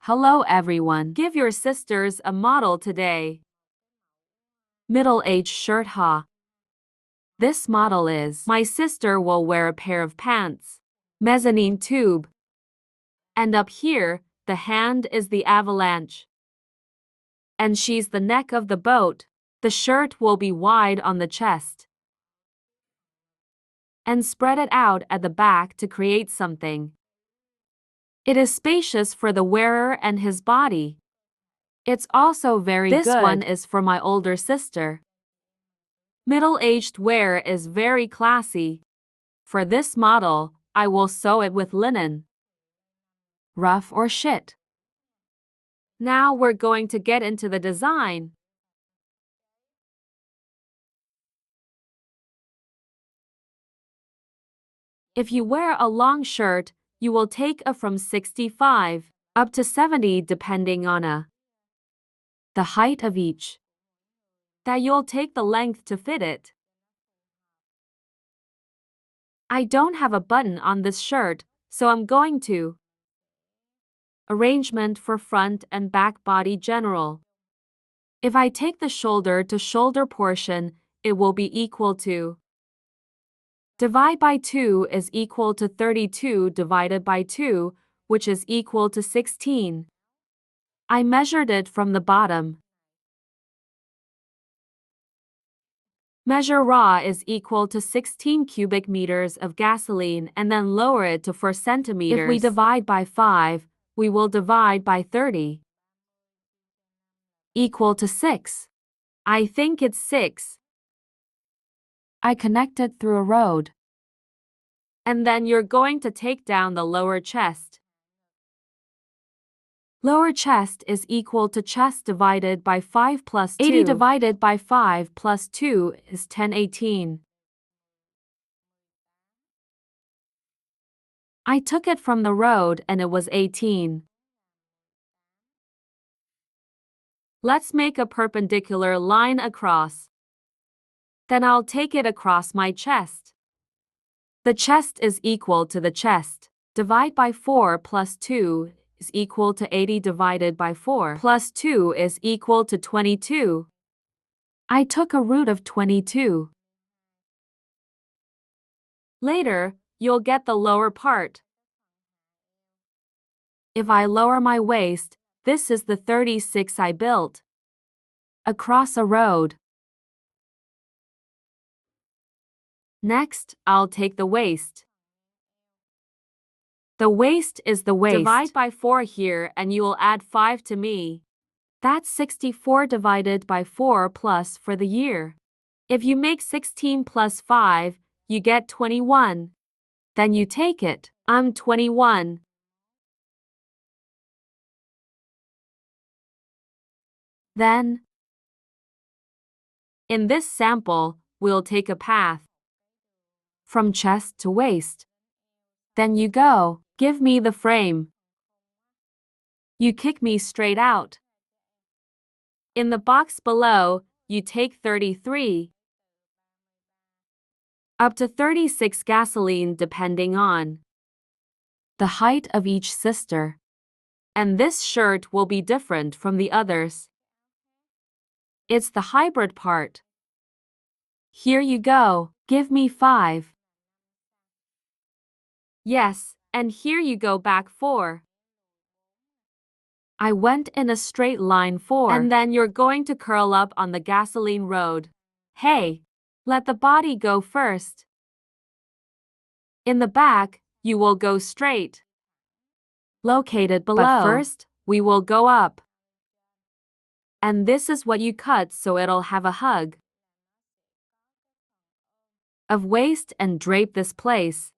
Hello everyone. Give your sisters a model today. Middle-aged shirt ha. This model is my sister will wear a pair of pants. Mezzanine tube. And up here, the hand is the avalanche. And she's the neck of the boat. The shirt will be wide on the chest. And spread it out at the back to create something. It is spacious for the wearer and his body. It's also very good. This one is for my older sister. Middle-aged wear is very classy. For this model, I will sew it with linen. Rough or shit. Now we're going to get into the design. If you wear a long shirt, you will take a from 65 up to 70 depending on the height of each. That you'll take the length to fit it. I don't have a button on this shirt, so I'm going to arrangement for front and back body general. If I take the shoulder to shoulder portion, it will be equal to divide by 2 is equal to 32 divided by 2, which is equal to 16. I measured it from the bottom. Measure raw is equal to 16 cubic meters of gasoline and then lower it to 4 centimeters. If we divide by 5, we will divide by 30. Equal to 6. I think it's 6. I connected through a road. And then you're going to take down the lower chest. Lower chest is equal to chest divided by 5 plus 2. 80 divided by 5 plus 2 is 1018. I took it from the road and it was 18. Let's make a perpendicular line across. Then I'll take it across my chest. The chest is equal to the chest. Divide by 4 plus 2 is equal to 80 divided by 4 plus 2 is equal to 22. I took a root of 22. Later, you'll get the lower part. If I lower my waist, this is the 36 I built. Across a road. Next, I'll take the waist. The waist is the waist. Divide by 4 here and you will add 5 to me. That's 64 divided by 4 plus for the year. If you make 16 plus 5, you get 21. Then you take it. I'm 21. Then, in this sample, we'll take a path from chest to waist. Then you go, give me the frame. You kick me straight out. In the box below, you take 33. Up to 36 gasoline depending on the height of each sister. And this shirt will be different from the others. It's the hybrid part. Here you go, give me 5. Yes, and here you go back 4. I went in a straight line 4. And then you're going to curl up on the gasoline road. Hey, let the body go first. In the back, you will go straight. Located below. But first, we will go up. And this is what you cut so it'll have a hug of waist and drape this place.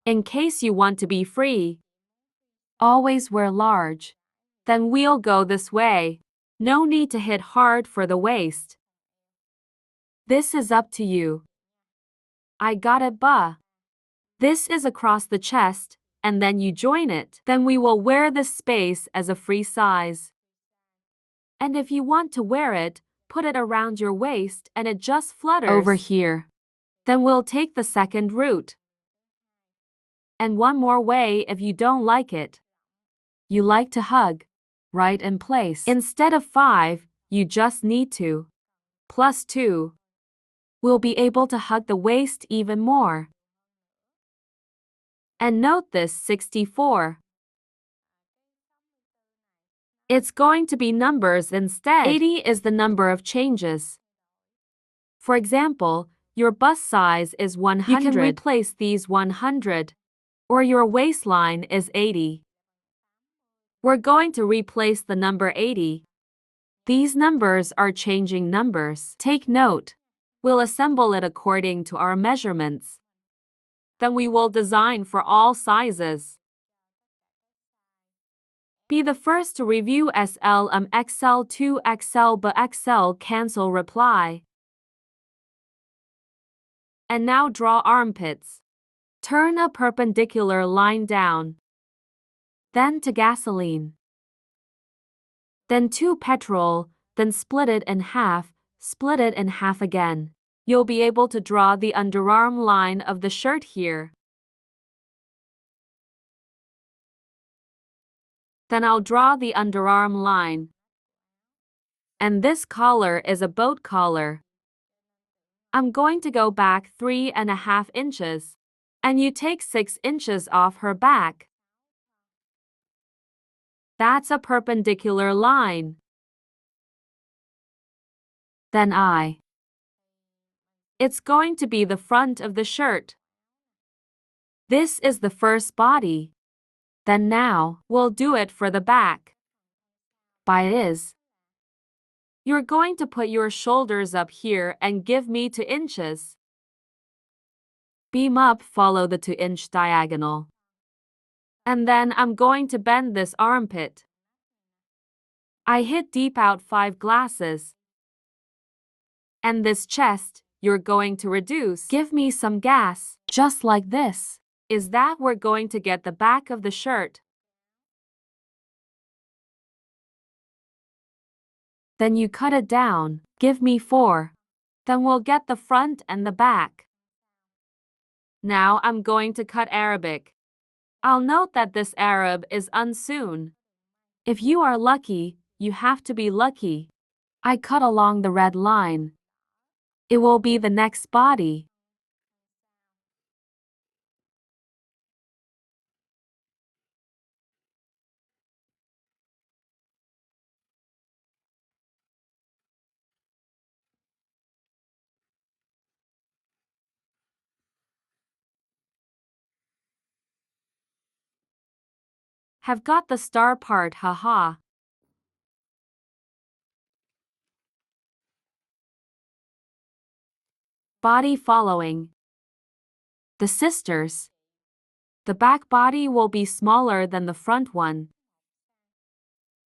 In case you want to be free. Always wear large. Then we'll go this way. No need to hit hard for the waist. This is up to you. I got it, bah. This is across the chest, and then you join it. Then we will wear this space as a free size. And if you want to wear it, put it around your waist and it just flutters over here. Then we'll take the second route. And one more way if you don't like it. you like to hug, right in place. Instead of 5, you just need 2. Plus 2. We'll be able to hug the waist even more. And note this 64. It's going to be numbers instead. 80 is the number of changes. For example, your bust size is 100. You can replace these 100. Or your waistline is 80. We're going to replace the number 80. These numbers are changing numbers. Take note. We'll assemble it according to our measurements. Then we will design for all sizes. Be the first to review SL, XL, 2XL, but XL cancel reply. And now draw armpits. Turn a perpendicular line down. Then to gasoline. Then to petrol, then split it in half again. You'll be able to draw the underarm line of the shirt here. Then I'll draw the underarm line. And this collar is a boat collar. I'm going to go back 3.5 inches. And you take 6 inches off her back. That's a perpendicular line. Then it's going to be the front of the shirt. This is the first body. Then now, we'll do it for the back. You're going to put your shoulders up here and give me 2 inches. Beam up, follow the 2-inch diagonal. And then I'm going to bend this armpit. I hit deep out 5 glasses. And this chest, you're going to reduce. Give me some gas, just like this. Is that we're going to get the back of the shirt. Then you cut it down, give me 4. Then we'll get the front and the back. Now I'm going to cut Arabic. I'll note that this Arab is unsewn. If you are lucky, you have to be lucky. I cut along the red line. It will be the next body. Have got the star part, haha. Body following. The sisters. The back body will be smaller than the front one.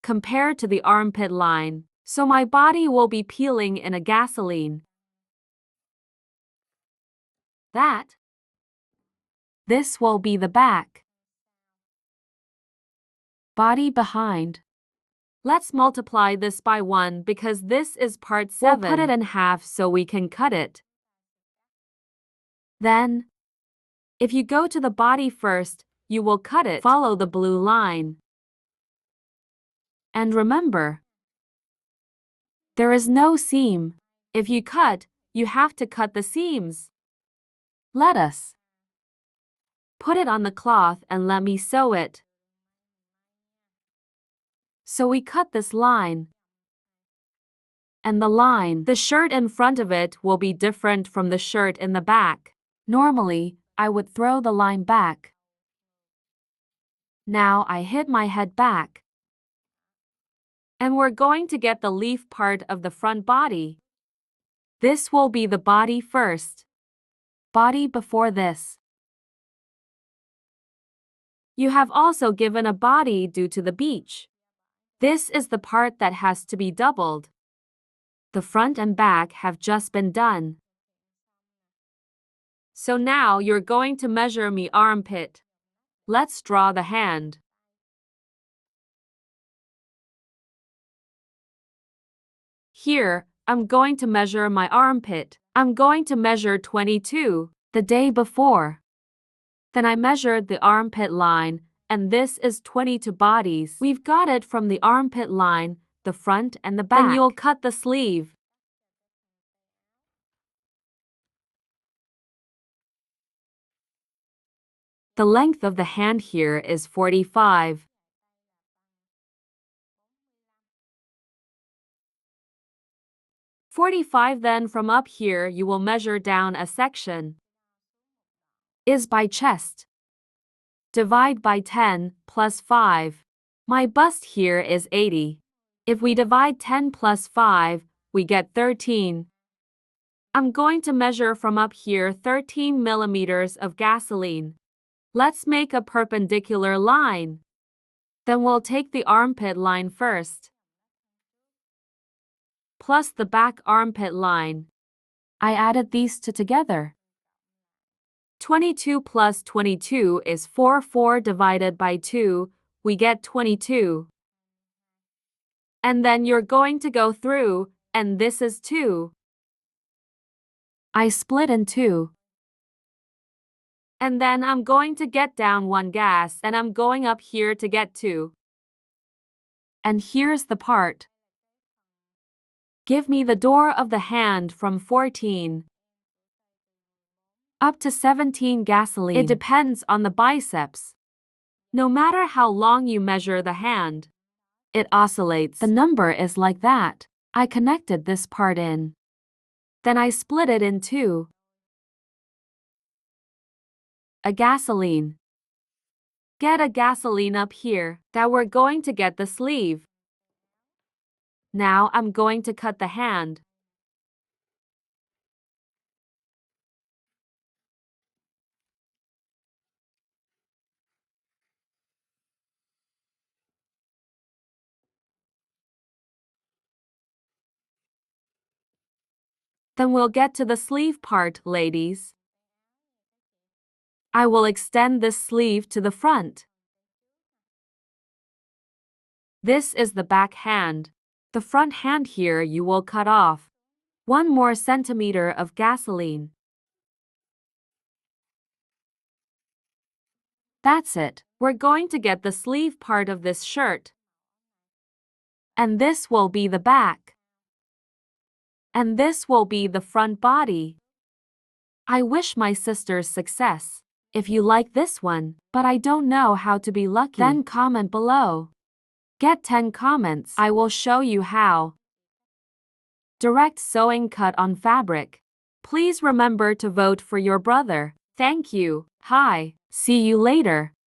Compared to the armpit line, so my body will be peeling in a gasoline. This will be the back. Body behind. Let's multiply this by 1 because this is part 7. We'll put it in half so we can cut it. Then, if you go to the body first, you will cut it. Follow the blue line. And remember, there is no seam. If you cut, you have to cut the seams. Let us put it on the cloth and let me sew it. So we cut this line. And the shirt in front of it will be different from the shirt in the back. Normally, I would throw the line back. Now I hit my head back. And we're going to get the leaf part of the front body. This will be the body first. Body before this. You have also given a body due to the beach. This is the part that has to be doubled. The front and back have just been done. So now you're going to measure me armpit. Let's draw the hand. Here, I'm going to measure my armpit. I'm going to measure 22, the day before. Then I measured the armpit line and this is 22 bodies. We've got it from the armpit line, the front and the back. Then you'll cut the sleeve. The length of the hand here is 45. Then from up here you will measure down a section. Is by chest. Divide by 10 plus 5. My bust here is 80. If we divide 10 plus 5, we get 13. I'm going to measure from up here 13 millimeters of gasoline. Let's make a perpendicular line. Then we'll take the armpit line first, plus the back armpit line. I added these two together. 22 plus 22 is 4 divided by 2, we get 22. And then you're going to go through, and this is 2. I split in 2. And then I'm going to get down 1 gas and I'm going up here to get 2. And here's the part. Give me the door of the hand from 14 up to 17 gasoline. It depends on the biceps. No matter how long you measure the hand, it oscillates. The number is like that. I connected this part in. Then I split it in 2. A gasoline. Get a gasoline up here that we're going to get the sleeve. Now I'm going to cut the hand. Then we'll get to the sleeve part, ladies. I will extend this sleeve to the front. This is the back hand. The front hand here you will cut off 1 more centimeter of gasoline. That's it. We're going to get the sleeve part of this shirt. And this will be the back. And this will be the front body. I wish my sisters success. If you like this one, but I don't know how to be lucky, then comment below. Get 10 comments. I will show you how. Direct sewing cut on fabric. Please remember to vote for your brother. Thank you. Hi. See you later.